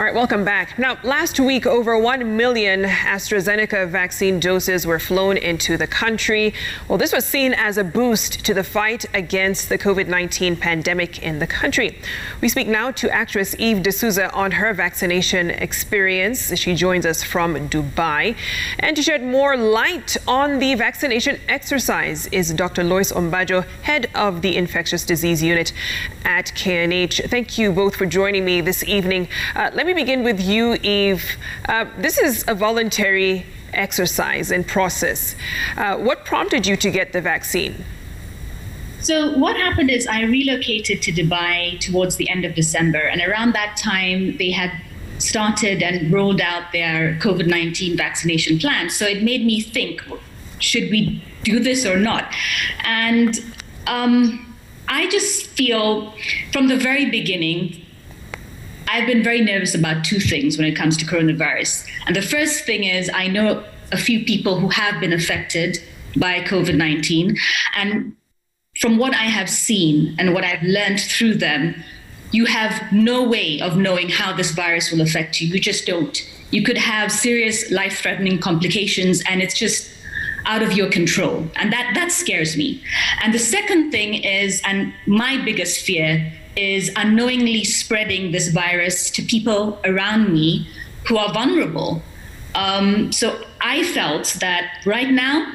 All right, welcome back. Now, last week, over 1 million AstraZeneca vaccine doses were flown into the country. Well, this was seen as a boost to the fight against the COVID-19 pandemic in the country. We speak now to actress Eve D'Souza on her vaccination experience. She joins us from Dubai. And to shed more light on the vaccination exercise is Dr. Lois Ombajo, head of the infectious disease unit at KNH. Thank you both for joining me this evening. Let me begin with you, Eve. This is a voluntary exercise and process. What prompted you to get the vaccine? So what happened is I relocated to Dubai towards the end of December, and around that time they had started and rolled out their COVID-19 vaccination plan. So it made me think, should we do this or not? And I just feel from the very beginning, I've been very nervous about two things when it comes to coronavirus. And the first thing is I know a few people who have been affected by COVID-19. And from what I have seen and what I've learned through them, you have no way of knowing how this virus will affect you. You just don't. You could have serious life-threatening complications, and it's just out of your control. And that scares me. And the second thing is, and my biggest fear, is unknowingly spreading this virus to people around me who are vulnerable. So I felt that right now,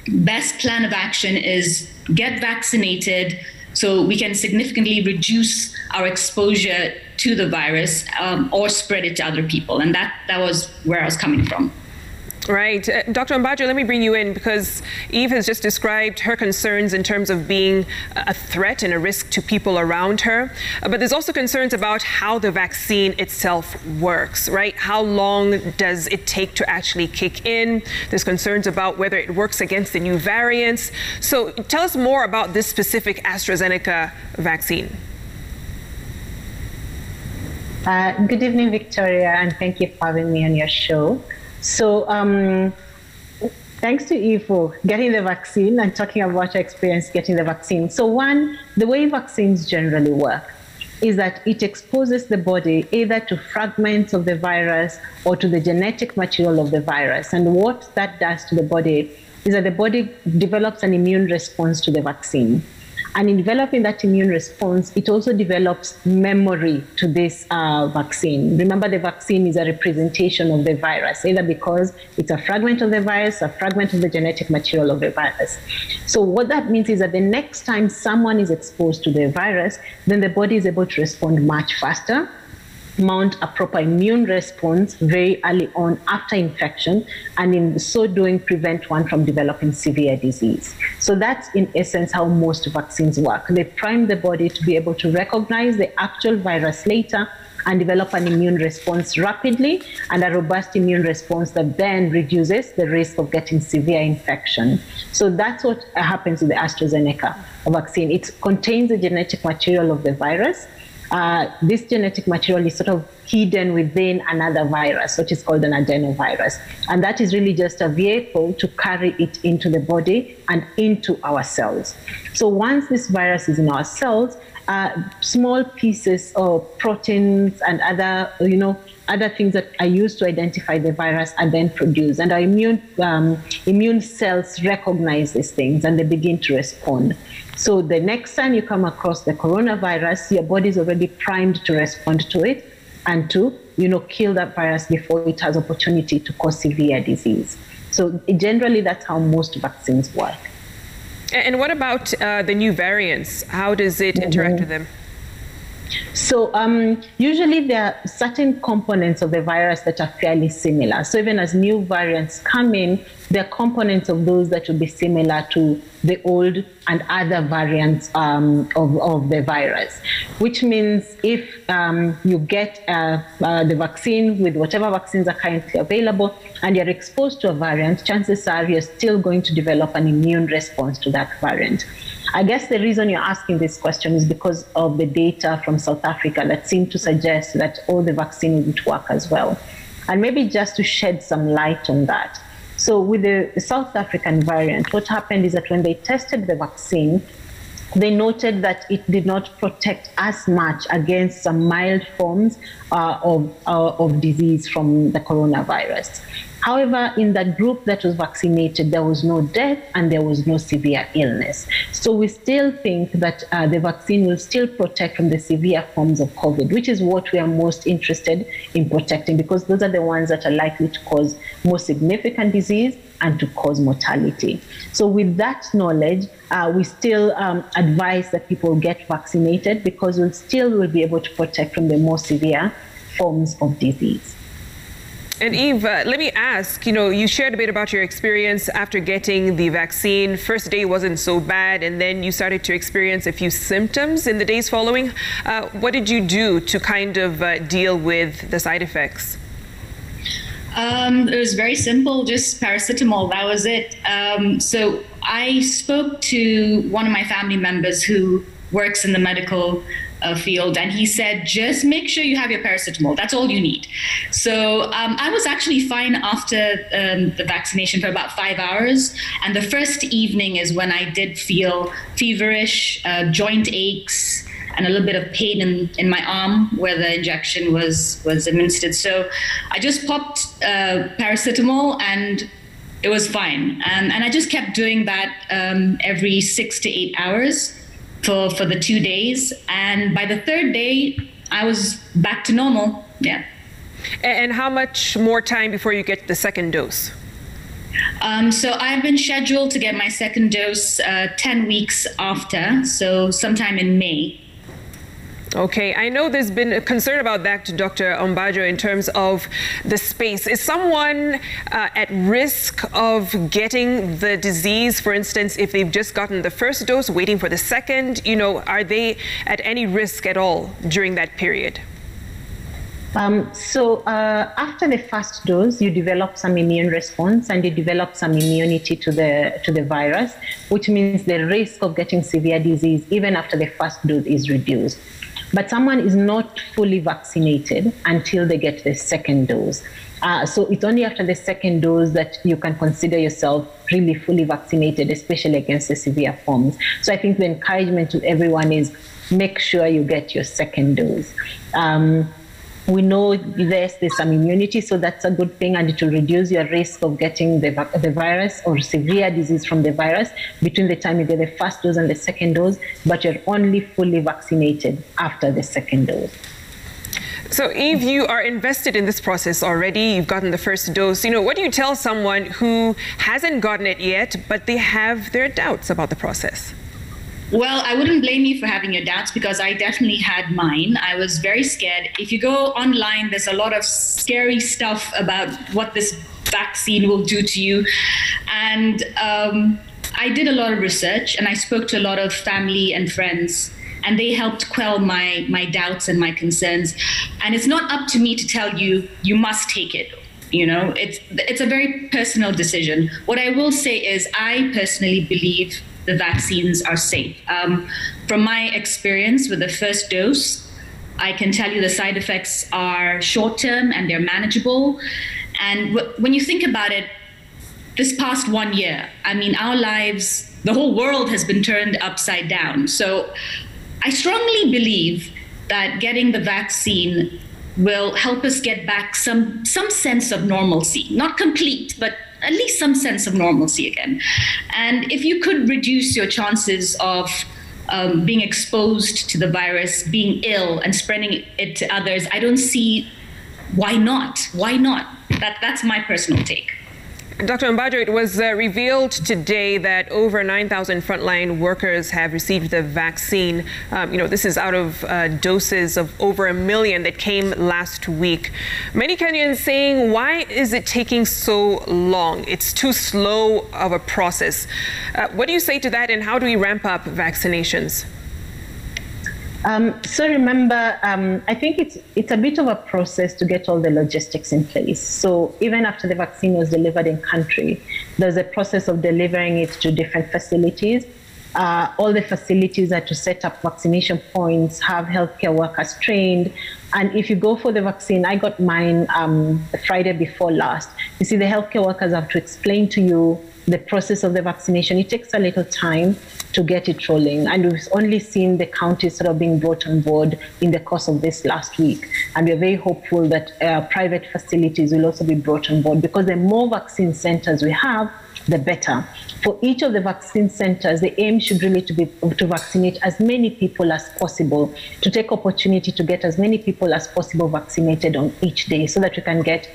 best plan of action is get vaccinated so we can significantly reduce our exposure to the virus or spread it to other people. And that was where I was coming from. Right. Dr. Ombajo, let me bring you in because Eve has just described her concerns in terms of being a threat and a risk to people around her. But there's also concerns about how the vaccine itself works, right? How long does it take to actually kick in? There's concerns about whether it works against the new variants. So tell us more about this specific AstraZeneca vaccine. Good evening, Victoria, and thank you for having me on your show. So thanks to Eve for getting the vaccine and talking about your experience getting the vaccine. So one, the way vaccines generally work is that it exposes the body either to fragments of the virus or to the genetic material of the virus. And what that does to the body is that the body develops an immune response to the vaccine. And in developing that immune response, it also develops memory to this vaccine. Remember, the vaccine is a representation of the virus, either because it's a fragment of the virus, a fragment of the genetic material of the virus. So what that means is that the next time someone is exposed to the virus, then the body is able to respond much faster, mount a proper immune response very early on after infection, and in so doing prevent one from developing severe disease. So that's in essence how most vaccines work. They prime the body to be able to recognize the actual virus later and develop an immune response rapidly, and a robust immune response that then reduces the risk of getting severe infection. So that's what happens with the AstraZeneca vaccine. It contains the genetic material of the virus. This genetic material is sort of hidden within another virus, which is called an adenovirus. And that is really just a vehicle to carry it into the body and into our cells. So once this virus is in our cells, small pieces of proteins and other, other things that are used to identify the virus are then produced. And our immune cells recognize these things and they begin to respond. So the next time you come across the coronavirus, your body is already primed to respond to it and to, kill that virus before it has opportunity to cause severe disease. So generally, that's how most vaccines work. And what about the new variants? How does it interact with them? So usually there are certain components of the virus that are fairly similar. So even as new variants come in, there are components of those that will be similar to the old and other variants of the virus, which means if you get the vaccine with whatever vaccines are currently available and you're exposed to a variant, chances are you're still going to develop an immune response to that variant. I guess the reason you're asking this question is because of the data from South Africa that seem to suggest that all the vaccine wouldn't work as well. And maybe just to shed some light on that. So with the South African variant, what happened is that when they tested the vaccine, they noted that it did not protect as much against some mild forms of disease from the coronavirus. However, in that group that was vaccinated, there was no death and there was no severe illness. So we still think that the vaccine will still protect from the severe forms of COVID, which is what we are most interested in protecting, because those are the ones that are likely to cause more significant disease and to cause mortality. So with that knowledge, we still advise that people get vaccinated, because we still will be able to protect from the more severe forms of disease. And Eve, let me ask, you shared a bit about your experience after getting the vaccine. First day wasn't so bad, and then you started to experience a few symptoms in the days following. What did you do to kind of deal with the side effects? It was very simple, just paracetamol, that was it. So I spoke to one of my family members who works in the medical field, and he said, just make sure you have your paracetamol. That's all you need. So I was actually fine after the vaccination for about 5 hours. And the first evening is when I did feel feverish, joint aches, and a little bit of pain in my arm where the injection was administered. So I just popped paracetamol and it was fine. And I just kept doing that every 6 to 8 hours for the 2 days. And by the third day, I was back to normal. Yeah. And how much more time before you get the second dose? So I've been scheduled to get my second dose 10 weeks after, so sometime in May. Okay, I know there's been a concern about that to Dr. Ombajo in terms of the space. Is someone at risk of getting the disease, for instance, if they've just gotten the first dose, waiting for the second? Are they at any risk at all during that period? After the first dose, you develop some immune response and you develop some immunity to the virus, which means the risk of getting severe disease even after the first dose is reduced. But someone is not fully vaccinated until they get the second dose. So it's only after the second dose that you can consider yourself really fully vaccinated, especially against the severe forms. So I think the encouragement to everyone is make sure you get your second dose. We know there's some immunity, so that's a good thing, and it will reduce your risk of getting the virus or severe disease from the virus between the time you get the first dose and the second dose, but you're only fully vaccinated after the second dose. So Eve, you are invested in this process already. You've gotten the first dose. What do you tell someone who hasn't gotten it yet, but they have their doubts about the process? Well, I wouldn't blame you for having your doubts, because I definitely had mine. I was very scared. If you go online, there's a lot of scary stuff about what this vaccine will do to you. And I did a lot of research, and I spoke to a lot of family and friends, and they helped quell my doubts and my concerns. And it's not up to me to tell you, you must take it. It's a very personal decision. What I will say is I personally believe the vaccines are safe. From my experience with the first dose, I can tell you the side effects are short-term and they're manageable. And when you think about it, this past 1 year, our lives, the whole world has been turned upside down. So I strongly believe that getting the vaccine will help us get back some sense of normalcy. Not complete, but at least some sense of normalcy again. And if you could reduce your chances of being exposed to the virus, being ill and spreading it to others, I don't see why not. Why not? That's my personal take. Dr. Ombajo, it was revealed today that over 9,000 frontline workers have received the vaccine. This is out of doses of over 1 million that came last week. Many Kenyans saying, why is it taking so long? It's too slow of a process. What do you say to that, and how do we ramp up vaccinations? So remember, I think it's a bit of a process to get all the logistics in place. So even after the vaccine was delivered in country, there's a process of delivering it to different facilities. All the facilities are to set up vaccination points, have healthcare workers trained. And if you go for the vaccine, I got mine the Friday before last. You see, the healthcare workers have to explain to you the process of the vaccination, it takes a little time to get it rolling. And we've only seen the counties sort of being brought on board in the course of this last week. And we're very hopeful that private facilities will also be brought on board, because the more vaccine centers we have, the better. For each of the vaccine centers, the aim should really be to vaccinate as many people as possible, to take opportunity to get as many people as possible vaccinated on each day, so that we can get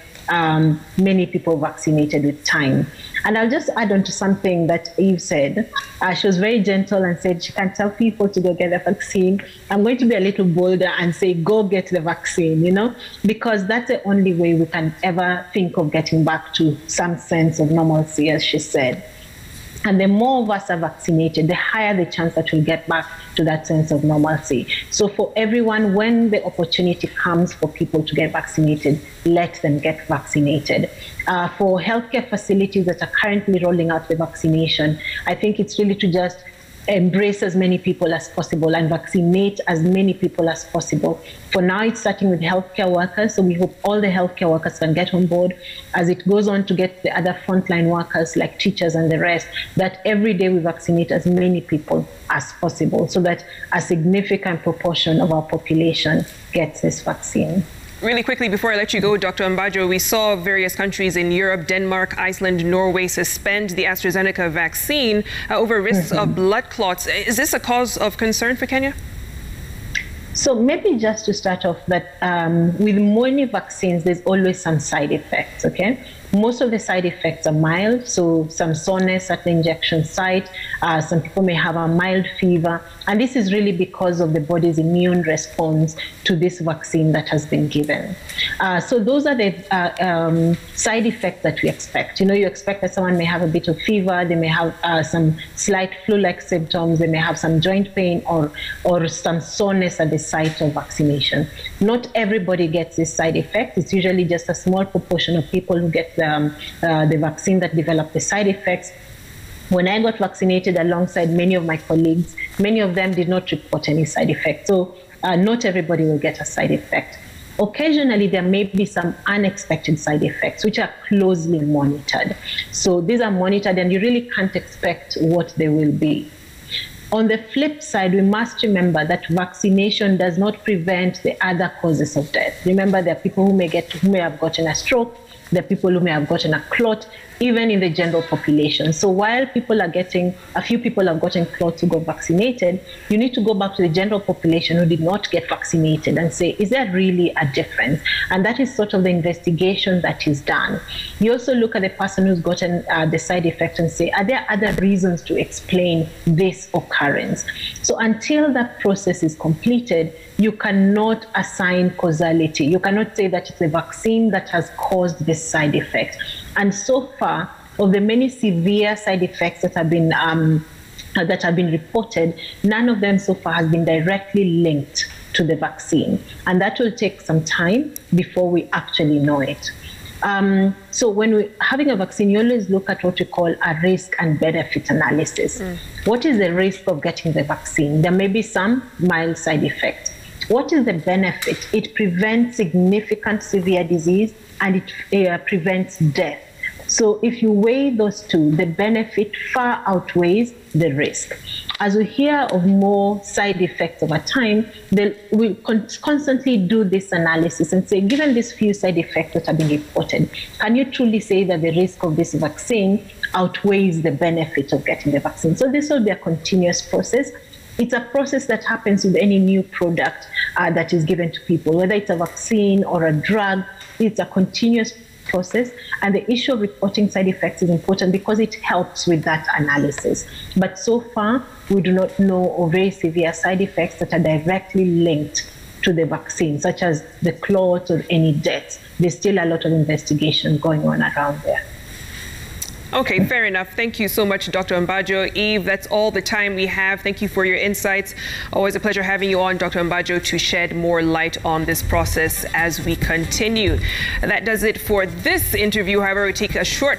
many people vaccinated with time. And I'll just add on to something that Eve said. She was very gentle and said she can tell people to go get the vaccine. I'm going to be a little bolder and say, go get the vaccine, you know, because that's the only way we can ever think of getting back to some sense of normalcy, as she said. And the more of us are vaccinated, the higher the chance that we'll get back to that sense of normalcy. So for everyone, when the opportunity comes for people to get vaccinated, let them get vaccinated. For healthcare facilities that are currently rolling out the vaccination, I think it's really to just embrace as many people as possible and vaccinate as many people as possible. For now, it's starting with healthcare workers, so we hope all the healthcare workers can get on board. As it goes on to get the other frontline workers like teachers and the rest, that every day we vaccinate as many people as possible, so that a significant proportion of our population gets this vaccine. Really quickly, before I let you go, Dr. Mbajo, we saw various countries in Europe, Denmark, Iceland, Norway suspend the AstraZeneca vaccine over risks of blood clots. Is this a cause of concern for Kenya? So maybe just to start off, that with many vaccines, there's always some side effects, okay? Most of the side effects are mild, so some soreness at the injection site. Some people may have a mild fever, and this is really because of the body's immune response to this vaccine that has been given. So those are the side effects that we expect. You know, you expect that someone may have a bit of fever, they may have some slight flu-like symptoms, they may have some joint pain or some soreness at the site of vaccination. Not everybody gets this side effect. It's usually just a small proportion of people who get the vaccine that develop the side effects. When I got vaccinated alongside many of my colleagues, many of them did not report any side effects. So not everybody will get a side effect. Occasionally, there may be some unexpected side effects, which are closely monitored. So these are monitored, and you really can't expect what they will be. On the flip side, we must remember that vaccination does not prevent the other causes of death. Remember, there are people who may have gotten a stroke, there are people who may have gotten a clot, even in the general population. So while a few people have gotten clots who got vaccinated, you need to go back to the general population who did not get vaccinated and say, is there really a difference? And that is sort of the investigation that is done. You also look at the person who's gotten the side effect and say, are there other reasons to explain this occurrence? So until that process is completed, you cannot assign causality. You cannot say that it's the vaccine that has caused this side effect. And so far, of the many severe side effects that have been reported, none of them so far has been directly linked to the vaccine. And that will take some time before we actually know it. So when we're having a vaccine, you always look at what we call a risk and benefit analysis. What is the risk of getting the vaccine? There may be some mild side effects. What is the benefit? It prevents significant severe disease, and it prevents death. So if you weigh those two, the benefit far outweighs the risk. As we hear of more side effects over time, we'll constantly do this analysis and say, given these few side effects that have been reported, can you truly say that the risk of this vaccine outweighs the benefit of getting the vaccine? So this will be a continuous process. It's a process that happens with any new product that is given to people, whether it's a vaccine or a drug. It's a continuous process, and the issue of reporting side effects is important because it helps with that analysis. But so far, we do not know of very severe side effects that are directly linked to the vaccine, such as the clot or any deaths. There's still a lot of investigation going on around there. Okay, fair enough. Thank you so much, Dr. Mbajo. Eve, that's all the time we have. Thank you for your insights. Always a pleasure having you on, Dr. Mbajo, to shed more light on this process as we continue. That does it for this interview. However, we take a short